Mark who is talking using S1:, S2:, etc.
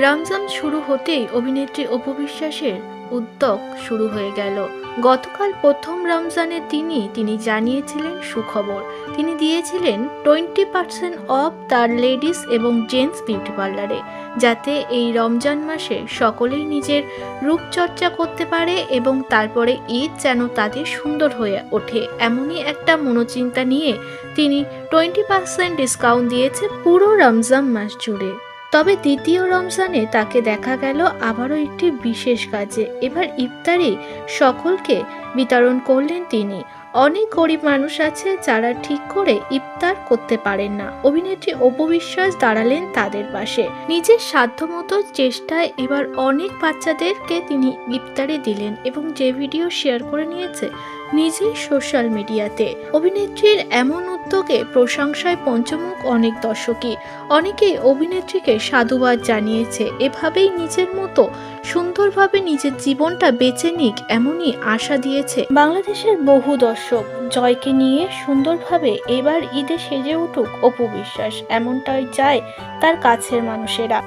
S1: রমজান শুরু হতেই অভিনেত্রী অপু বিশ্বাসের উদ্যোগ শুরু হয়ে গেল। গতকাল প্রথম রমজানের দিনই তিনি জানিয়েছিলেন সুখবর। তিনি দিয়েছিলেন 20% অফ তার লেডিস এবং জেন্টস বিউটি পার্লারে, যাতে এই রমজান মাসে সকলেই নিজের রূপচর্চা করতে পারে এবং তারপরে ঈদ যেন তাদের সুন্দর হয়ে ওঠে, এমনই একটা মনোচিন্তা নিয়ে তিনি 20% ডিসকাউন্ট দিয়েছে পুরো রমজান মাস জুড়ে। তবে দ্বিতীয় রমজানে তাকে দেখা গেল আবারও একটি বিশেষ কাজে। এবার ইফতারি সকলকে বিতরণ করলেন তিনি। অনেক গরিব মানুষ আছে যারা ঠিক করে ইফতার করতে পারেন না। অভিনেত্রী অপু বিশ্বাস দাঁড়ালেন তাদের পাশে। নিজের সাধ্যমতো চেষ্টায় এবার অনেক বাচ্চাদেরকে তিনি ইফতারি দিলেন এবং যে ভিডিও শেয়ার করে নিয়েছে নিজেই সোশ্যাল মিডিয়াতে। অভিনেত্রীর এমন উদ্যোগে প্রশংসায় পঞ্চমুখ অনেক দর্শকই। অনেকেই অভিনেত্রীকে সাধুবাদ জানিয়েছে। এভাবেই নিজের মতো সুন্দরভাবে নিজের জীবনটা বেছে নিক এমনই আশা দিয়েছে বাংলাদেশের বহু দর্শক। জয়কে নিয়ে সুন্দরভাবে এবার ঈদে সেজে উঠুক অপু বিশ্বাস, এমনটাই চায় তার কাছের মানুষেরা।